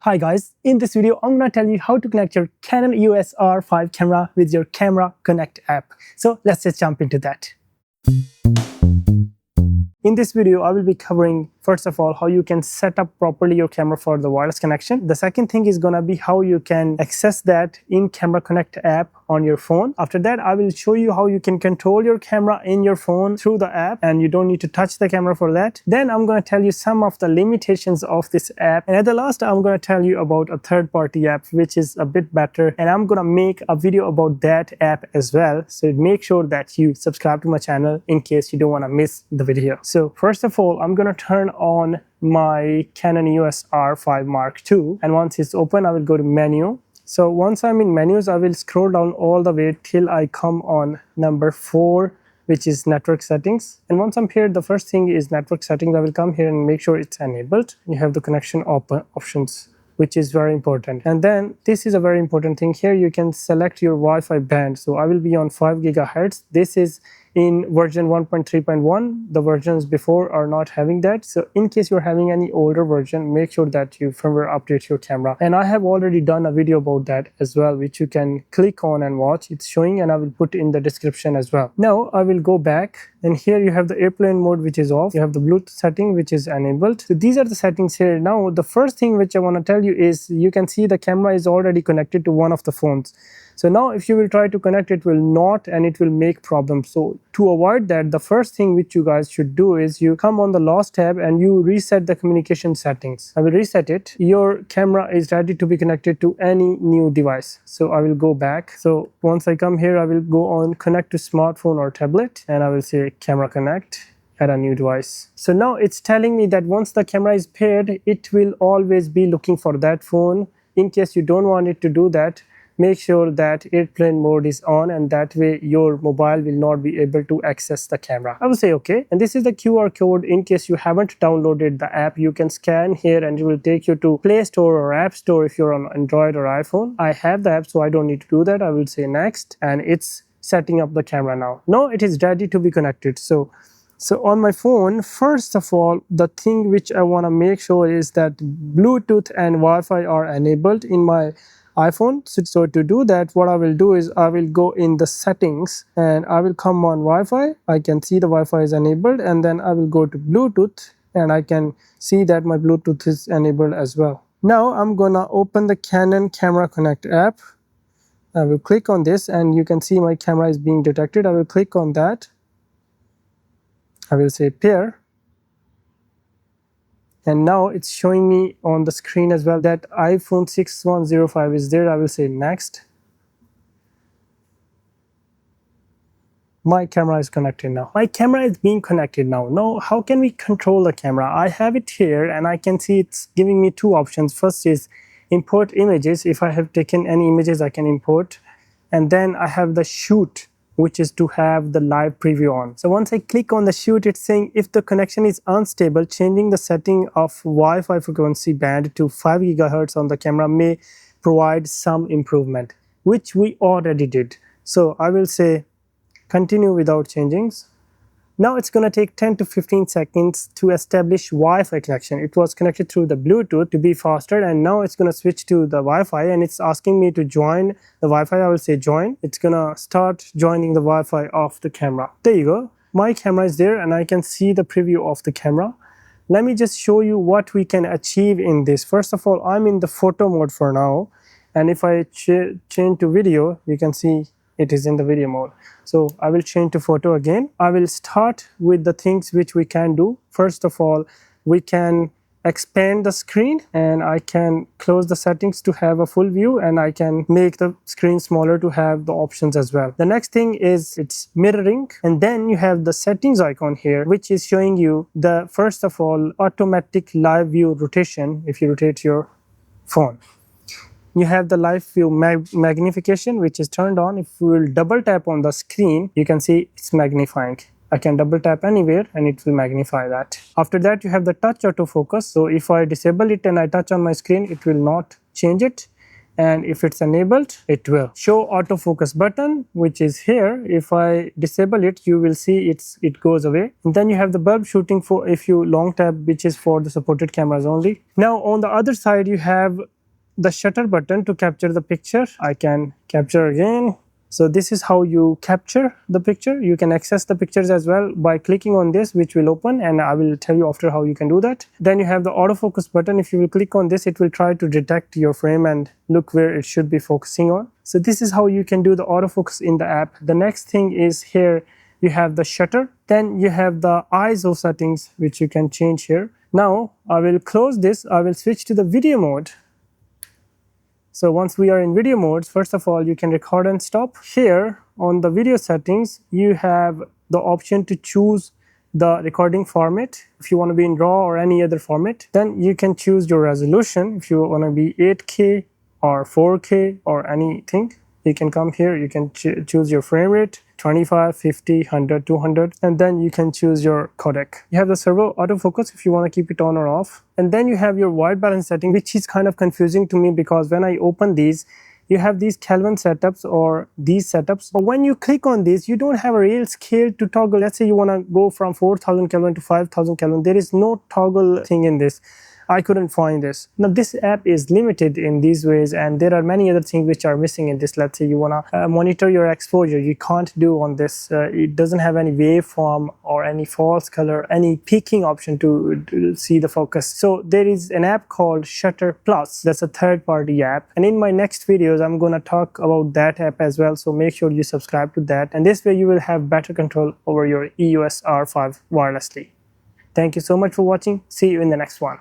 Hi guys, in this video I'm going to tell you how to connect your Canon EOS R5 camera with your Camera Connect app. So let's just jump into that. In this video, I will be covering, first of all, how you can set up properly your camera for the wireless connection. The second thing is gonna be how you can access that in Camera Connect app on your phone. After that, I will show you how you can control your camera in your phone through the app, and you don't need to touch the camera for that. Then I'm gonna tell you some of the limitations of this app. And at the last, I'm gonna tell you about a third-party app, which is a bit better. And I'm gonna make a video about that app as well. So make sure that you subscribe to my channel in case you don't wanna miss the video. So first of all, I'm gonna turn on my Canon EOS R5 Mark II, and once it's open, I will go to menu. So once I'm in menus, I will scroll down all the way till I come on number 4, which is network settings. And once I'm here, the first thing is network settings. I will come here and make sure it's enabled. You have the connection options, which is very important. And then this is a very important thing here. You can select your Wi-Fi band. So I will be on 5 gigahertz. This is in version 1.3.1. The versions before are not having that. So in case you're having any older version, make sure that you firmware update your camera. And I have already done a video about that as well, which you can click on and watch. It's showing, and I will put in the description as well. Now I will go back, and here you have the airplane mode, which is off. You have the Bluetooth setting, which is enabled. So these are the settings here. Now the first thing which I want to tell you is you can see the camera is already connected to one of the phones. So now if you will try to connect, it will not, and it will make problems. So to avoid that, the first thing which you guys should do is you come on the last tab and you reset the communication settings. I will reset it. Your camera is ready to be connected to any new device. So I will go back. So once I come here, I will go on connect to smartphone or tablet, and I will say Camera Connect, add a new device. So now it's telling me that once the camera is paired, it will always be looking for that phone. In case you don't want it to do that, make sure that airplane mode is on, and that way your mobile will not be able to access the camera. I will say okay. And this is the QR code. In case you haven't downloaded the app, you can scan here and it will take you to Play Store or App Store if you're on Android or iPhone. I have the app, so I don't need to do that. I will say next, and it's setting up the camera now. Now it is ready to be connected. So on my phone, first of all, the thing which I want to make sure is that Bluetooth and Wi-Fi are enabled in my iPhone. So to do that, what I will do is I will go in the settings and I will come on Wi-Fi. I can see the Wi-Fi is enabled, and then I will go to Bluetooth and I can see that my Bluetooth is enabled as well. Now I'm gonna open the Canon Camera Connect app. I will click on this and you can see my camera is being detected. I will click on that. I will say pair. And now it's showing me on the screen as well that iPhone 6105 is there. I will say next. My camera is connected now. My camera is being connected now. Now, how can we control the camera? I have it here and I can see it's giving me two options. First is import images. If I have taken any images, I can import. And then I have the shoot, which is to have the live preview on. So once I click on the shoot, it's saying if the connection is unstable, changing the setting of Wi-Fi frequency band to 5 gigahertz on the camera may provide some improvement, which we already did. So I will say continue without changings. Now it's gonna take 10 to 15 seconds to establish Wi-Fi connection. It was connected through the Bluetooth to be faster, and now it's gonna switch to the Wi-Fi, and it's asking me to join the Wi-Fi. I will say join. It's gonna start joining the Wi-Fi of the camera. There you go. My camera is there and I can see the preview of the camera. Let me just show you what we can achieve in this. First of all, I'm in the photo mode for now, and if I change to video, you can see it is in the video mode. So I will change to photo again. I will start with the things which we can do. First of all, we can expand the screen, and I can close the settings to have a full view, and I can make the screen smaller to have the options as well. The next thing is it's mirroring, and then you have the settings icon here, which is showing you the, first of all, automatic live view rotation if you rotate your phone. You have the live view magnification, which is turned on. If we will double tap on the screen, you can see it's magnifying. I can double tap anywhere and it will magnify that. After that, you have the touch autofocus. So if I disable it and I touch on my screen, it will not change it. and if it's enabled, it will show autofocus button, which is here. If I disable it, you will see it goes away. And then you have the bulb shooting for if you long tap, which is for the supported cameras only. Now on the other side, you have the shutter button to capture the picture. I can capture again. So this is how you capture the picture. You can access the pictures as well by clicking on this, which will open, and I will tell you after how you can do that. Then you have the autofocus button. If you will click on this, it will try to detect your frame and look where it should be focusing on. So this is how you can do the autofocus in the app. The next thing is here you have the shutter. Then you have the ISO settings, which you can change here. Now I will close this. I will switch to the video mode. So once we are in video mode, first of all, you can record and stop. Here on the video settings, you have the option to choose the recording format. If you want to be in RAW or any other format, then you can choose your resolution. If you want to be 8K or 4K or anything, you can come here. You can choose your frame rate, 25, 50, 100, 200, and then you can choose your codec. You have the servo autofocus if you want to keep it on or off. And then you have your white balance setting, which is kind of confusing to me because when I open these, you have these Kelvin setups or these setups. But when you click on this, you don't have a real scale to toggle. Let's say you want to go from 4000 Kelvin to 5000 Kelvin. There is no toggle thing in this. I couldn't find this. Now this app is limited in these ways, and there are many other things which are missing in this. Let's say you want to monitor your exposure. You can't do on this. It doesn't have any waveform or any false color, any peaking option to see the focus. So there is an app called Shutter Plus. That's a third-party app. And in my next videos, I'm going to talk about that app as well. So make sure you subscribe to that. And this way you will have better control over your EOS R5 wirelessly. Thank you so much for watching. See you in the next one.